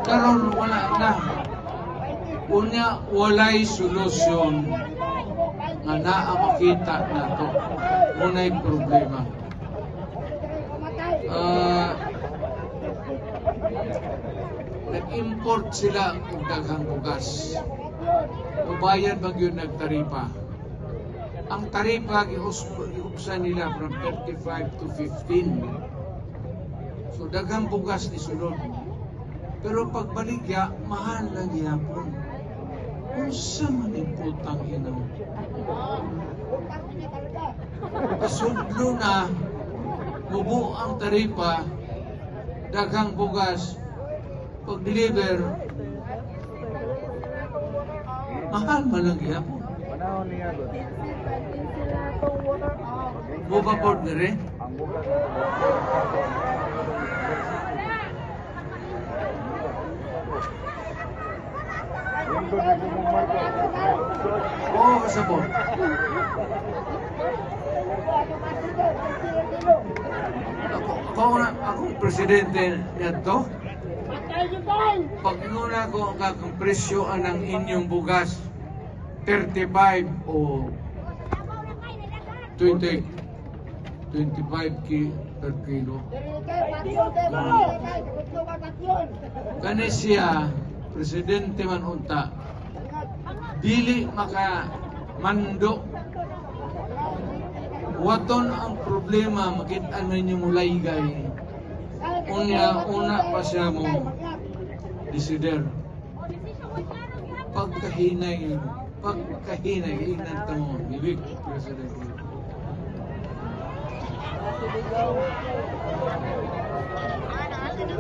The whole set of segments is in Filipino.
Karon wala na. Unya walay solusyon nga naa makita nato. Unay problema. Nag-import sila og daghang bugas. Ubayan ba yun nagtaripa? Ang taripa giubsan nila from 35 to 15. So daghang bugas ni sulod. Pero pagbaligya, mahal na gihapon. Unsa man imputang inaw? Pasudlo na, mubo ang taripa, daghang bugas, pag-deliver, mahal man lang gihapon. Buba board na rin? Oo, kasabot. Akong presidente nito. Pag inuna ko ang kakang presyo ng inyong bugas, 35 o 25 per kilo. Kani siya, presidente man unta, dili maka mando. Waton ang problema, makita ninyo mulay gay. Una pa siya mo desider. Pagkahinay, inanta mo, ibig, presidente.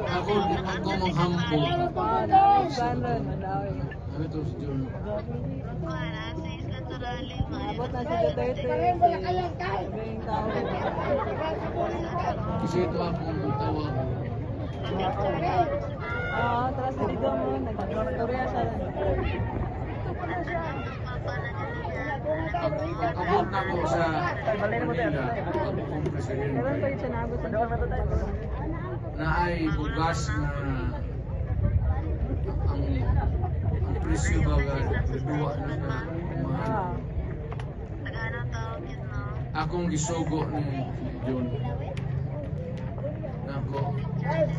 Ako, di man ko manghampo. Ano ito si John? Abot na si Duterte. Kasi ito akong tawag. Oo, tapos dito mo, nagtorya siya. Abot na ko sa Manila, akong presidente, Meron pa yun siya naabot sa na ay bugas na ang presyo baga duwa na mahal. Akong gisugo ni John. Nako,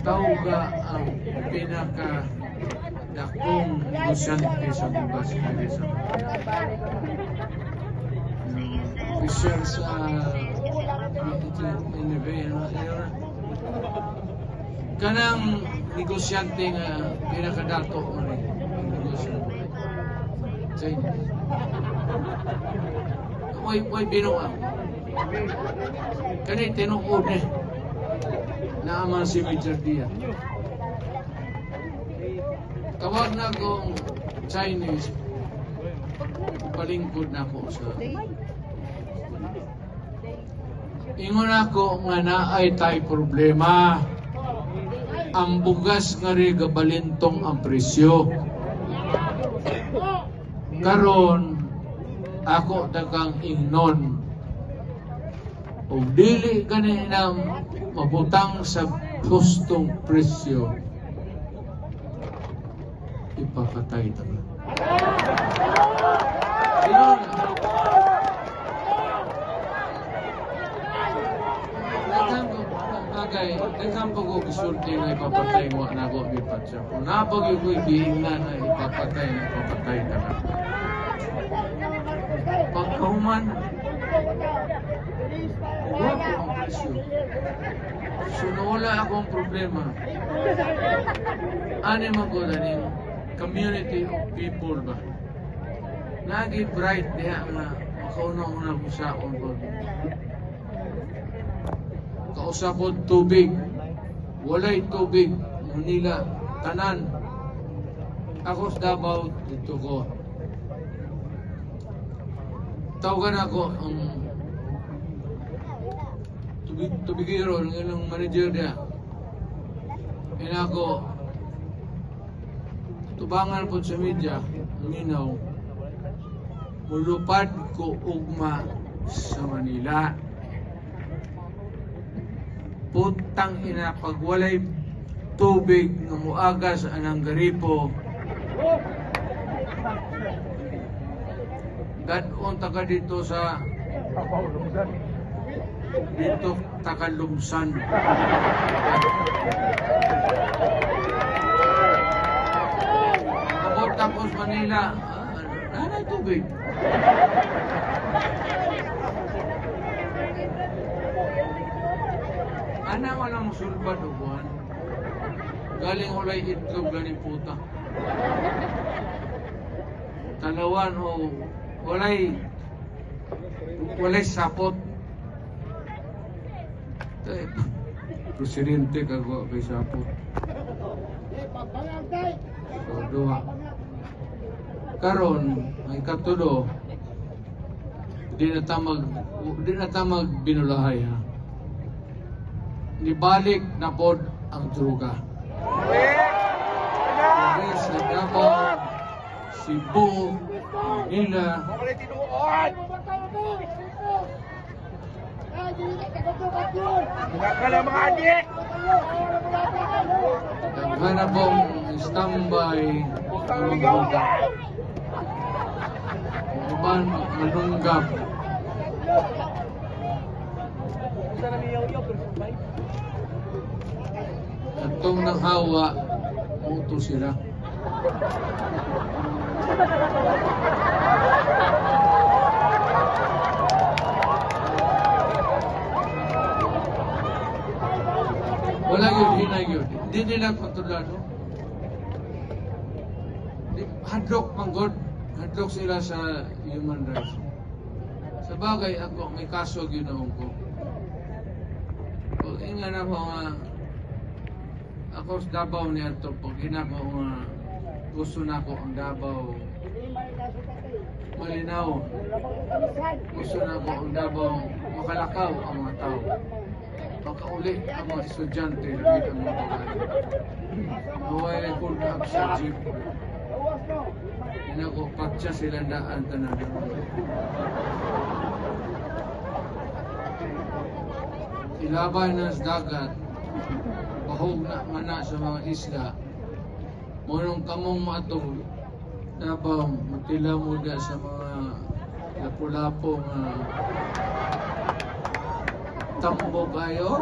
tawga ang pinaka dakong negosyante sa bugas kaya sa official sa kanang negosyante nga pinakadato mo rin negosyante Chinese. Way binuang kani tinuod ni naaman si Major Diaz. Tawag na kong Chinese, palingkod na ako sa ingon ako nga naay tay problema. Ang bugas nga rin gabalintong ang presyo. Karon ako dagang ingnon o dili kaninang mabutang sa hustong presyo, ipapatay tayo. Daghang po ko gisulti na ipapatay mo na ako bipat siya. Kung napag yung ko'y biingnan na ipapatay na. Pagkahuman, huwag ko ang presyo. So nawala akong problema. Ano man ko daning community of people ba? Nagi bright diha nga makauna-una ko sa ko. Kausapod tubig, walay tubig, Manila, tanan. Ako sa Davao, dito ko. Tawagan ako ang tubigiro ng ilang manager niya. Ako, tubangan po sa media, minaw, mulupad ko ugma sa Manila. Putang ina, pag walay tubig nga muagas anang garipo, gadon taga dito sa dito takalumsan. Abot tapos Manila, nanay tubig. Ana walang sulbad o buwan. Galing ulay itlog galing puta. Talawan o walay sapot. Presidente kagwa kay sapot. So, duha. Karon may katulo. Di na tamag binulahay ha. Nibalik na pod ang druga. Dari sa Davao, Cebu, Manila, naghanap pong standby ang mga druga. Uban manunggap. Atong nanghawa, muto sila. Wala yun, hinay yun. Hindi nila kontrolado. Hadlok manggod. Hadlok sila sa human rights. Sa bagay, ako may kaso ginoon ko. Pag inga na ko nga, ako sa Davao niya ito, pag ginako nga, gusto na ko ang Davao malinaw. Gusto na ko ang Davao makalakaw ang mga tao. Pagkauli ang mga estudyante, nagit ang mga babae. Naway record up sa jeep. Ginako, patsa sila daan tanan. Ilabay na sa dagat, bahog na mana sa mga isla, munong kamong matong Davao, matila mo da sa mga lapu-lapo nga tambog kayo.